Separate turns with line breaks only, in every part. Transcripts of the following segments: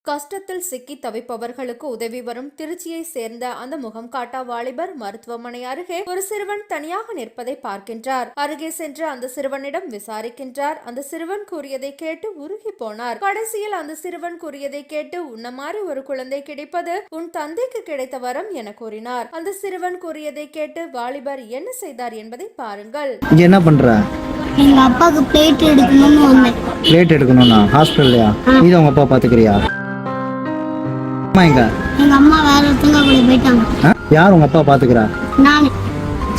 கஷ்டத்தில் சிக்கி தவிப்பவர்களுக்கு உதவி வரும் திருச்சியை சேர்ந்த அந்த முகம் காட்டா வாலிபர் மருத்துவமனை அருகே ஒரு சிறுவன் தனியாக நிற்பதை பார்க்கின்றார். அருகே சென்று அந்த சிறுவனிடம் விசாரிக்கின்றார். அந்த சிறுவன் கூறியதை கேட்டு உருகி போனார். கடைசியில் அந்த சிறுவன் கூறியதை கேட்டு உன்ன மாதிரி ஒரு குழந்தை கிடைப்பது உன் தந்தைக்கு கிடைத்த வரம் என கூறினார். அந்த சிறுவன் கூறியதை கேட்டு வாலிபர் என்ன செய்தார் என்பதை பாருங்கள்.
என்ன பண்ற?
எங்க அப்பாக்கு பிளேட் எடுக்கணும்னு வந்தேன்.
பிளேட் எடுக்கணும்னா ஹாஸ்பிடல்லையா? நீ தான் உங்க அப்பா பாத்துக்கிறியா?
எங்க அம்மா வேற ஒருத்தங்க கூட போயிட்டாங்க.
யார் உங்க அப்பா பாத்துக்கிறா?
நானு.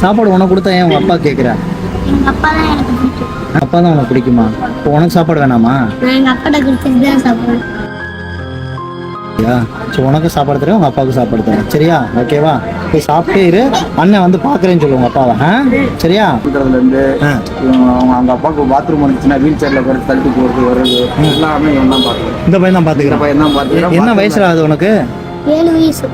சாப்பாடு உனக்கு கொடுத்தா ஏன் உங்க அப்பா கேக்குற?
எங்க அப்பா தான் எனக்கு பிடிக்கும்.
அப்பா தான் உனக்கு பிடிக்குமா? இப்போ உனக்கு சாப்பாடு வேணாமா?
நான் எங்க அப்பாட்ட கொடுத்துட்டு தான் சாப்பிடுவேன்.
உனக்கு சாப்பாடு தரேன், உங்க அப்பாவுக்கு சாப்பாடு தரேன். சரியா? ஓகேவா? போய் சாப்பிட்டே இரு. அண்ணன் வந்து பாக்குறேன்னு சொல்லு உங்க அப்பாவை. சரியா?
இருந்து அவங்க அப்பாவுக்கு பாத்ரூம் வந்துச்சுன்னா வீல் சேர்ல குறைச்சி தள்ளிட்டு போறது வருது எல்லாமே இவன் தான் பாத்துக்கிறேன்.
இந்த பையன் தான் பாத்துக்கிறேன்.
பையன் தான் பாத்துக்கிறேன்.
என்ன வயசுல ஆகுது உனக்கு?
7 வயசு.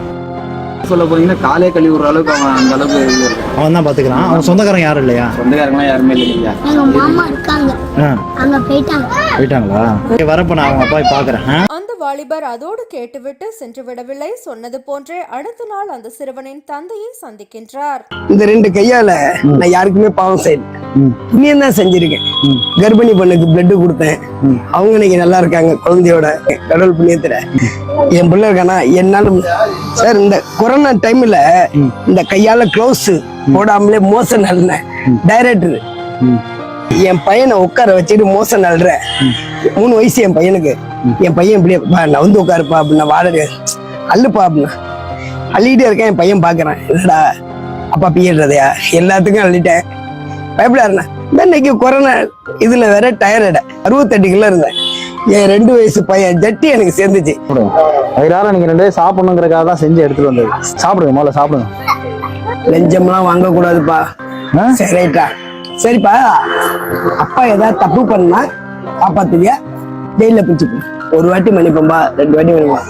சொல்ல போனீங்கன்னா காலே கழுவி விடுற அளவுக்கு அவன் அந்த அளவுக்கு
அவன் தான் பாத்துக்கிறான். அவன் சொந்தக்காரன் யாரும் இல்லையா?
சொந்தக்காரங்களாம் யாருமே இல்லையா?
எங்க மாமா இருக்காங்க, அங்க
போயிட்டாங்களா? வரப்ப நான் அவங்க அப்பாவை பாக்குறேன்.
அந்த வாலிபர் அதோடு கேட்டுவிட்டு சென்று விடவில்லை. சொன்னது போன்றே அடுத்த நாள் அந்த சிறுவனின் தந்தையை சந்திக்கின்றார்.
இந்த 2 கையால நான் யாருக்குமே பாவம் செய்யல, புண்ணியம் தான் செஞ்சிருக்கேன். கர்ப்பிணி பொண்ணுக்கு பிளட் கொடுத்தேன். அவங்க இன்னைக்கு நல்லா இருக்காங்க குழந்தையோட. கடவுள் புண்ணியத்துல என் பிள்ளை இருக்கானா என்னாலும். சார் இந்த கொரோனா டைம்ல இந்த கையால க்ளோஸ் போடாமலே மோசம் நல்லேன். டைரக்டர் என் பையனை உட்கார வச்சுட்டு மோசம் நல்ற. 3 வயசு என் பையனுக்கு. என் பையன் இப்படியே நான் வந்து உட்காருப்பா அப்படின்னா வாடகை அள்ளுப்பா அப்படின்னா அள்ளிட்டே இருக்கேன். என் பையன் பாக்குறான், இல்லடா அப்பா பீடுறதையா எல்லாத்துக்கும் அள்ளிட்டேன். பயப்படாருண்ணா. இன்னைக்கு கொரோனா இதுல வேற டயர்ட 68 கிலோ இருந்தேன். என் 2 வயசு பையன் ஜட்டி எனக்கு சேர்ந்துச்சு.
வயிறார நீங்க 2 பேரும் சாப்பிடணுங்கிறக்காக தான் செஞ்சு எடுத்துட்டு வந்தது. சாப்பிடுங்க, முதல்ல சாப்பிடுங்க.
லஞ்சம்லாம் வாங்க கூடாதுப்பா. சரிட்டா? சரிப்பா, அப்பா ஏதாவது தப்பு பண்ணா காப்பாத்துவியா? ஜெயில பிடிச்சு ஒரு வாட்டி மன்னிப்பம்பா, 2 வாட்டி மன்னிப்பா,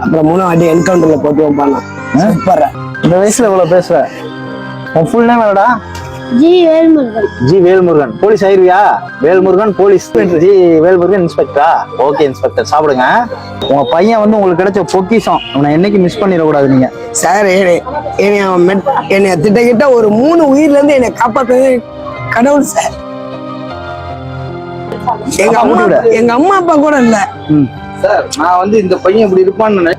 அப்புறம் 3ஆம் வாட்டி என்கவுண்டர்ல போட்டு வைப்பாங்க. சூப்பர்.
இந்த வயசுல இவ்வளவு பேசுற. உன் ஃபுல் நேம் என்னடா?
G Velmurugan.
G Velmurugan. Police ஆயிருவியா? வேல்முருகன் போலீஸ். ஜி வேல்முருகன் இன்ஸ்பெக்டரா? ஓகே இன்ஸ்பெக்டர், சாப்பிடுங்க. உங்க பையன் வந்து உங்களுக்கு கிடைச்ச பொக்கிஷம். அவனை என்னைக்கு மிஸ் பண்ணிடக்கூடாது நீங்க.
சார் என்னைய திட்டக்கிட்ட ஒரு 3 உயிர்ல இருந்து என்னை காப்பாத்துறது கடவுள் சார். எங்க அம்மா அப்பா கூட இல்ல
சார். நான் வந்து இந்த பையன் இப்படி இருப்பான்னு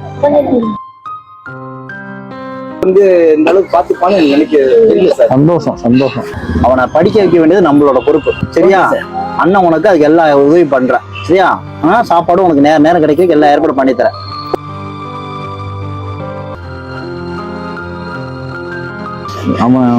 வந்து இந்த அளவுக்கு பாத்துப்பான்னு எனக்கு தெரியல சார்.
சந்தோஷம் சந்தோஷம். அவனை படிக்க வைக்க வேண்டியது நம்மளோட பொறுப்பு. சரியா? அண்ணன் உனக்கு அதுக்கு எல்லா உதவி பண்றேன். சரியா? சாப்பாடும் உனக்கு நேரம் கிடைக்க எல்லா ஏற்பாடு பண்ணி தரேன். அவன்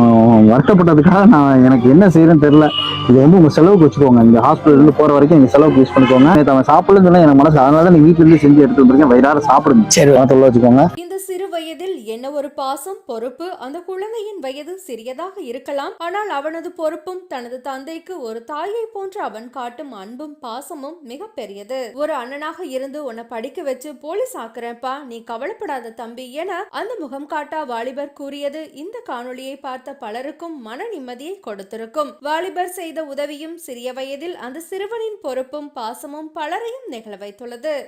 வருத்தப்பட்டதுக்காக நான் எனக்கு என்ன செய்யறேன்னு தெரியல. இது வந்து உங்க செலவுக்கு வச்சுக்கோங்க. இந்த ஹாஸ்பிட்டல் இருந்து போற வரைக்கும் எங்க செலவுக்கு யூஸ் பண்ணிக்கோங்க. அவன் சாப்பிடலன்னு சொன்னா எனக்கு மனசு, அதனால நீ வீட்டுல இருந்து செஞ்சு எடுத்து வந்துருக்கேன். வயிறார சாப்பிடுங்க. சரி, தொல்ல வச்சுக்கோங்க.
இந்த சிறு வயதில் என்ன ஒரு பாசம், பொறுப்பு. அந்த குழந்தையின் வயது சிறியதாக இருக்கலாம், ஆனால் அவனது பொறுப்பும் தனது தந்தைக்கு ஒரு தாயை போன்று அவன் காட்டும் அன்பும் பாசமும் மிக பெரியது. ஒரு அண்ணனாக இருந்து உன்னை படிக்க வச்சு போலீஸ் ஆக்குறேன்ப்பா, நீ கவலைப்படாத தம்பி என அந்த முகம் காட்டா வாலிபர் கூறியது இந்த காணொளியை பார்த்த பலருக்கும் மன நிம்மதியை கொடுத்திருக்கும். வாலிபர் செய்த உதவியும் சிறிய வயதில் அந்த சிறுவனின் பொறுப்பும் பாசமும் பலரையும் நெகிழ வைத்துள்ளது.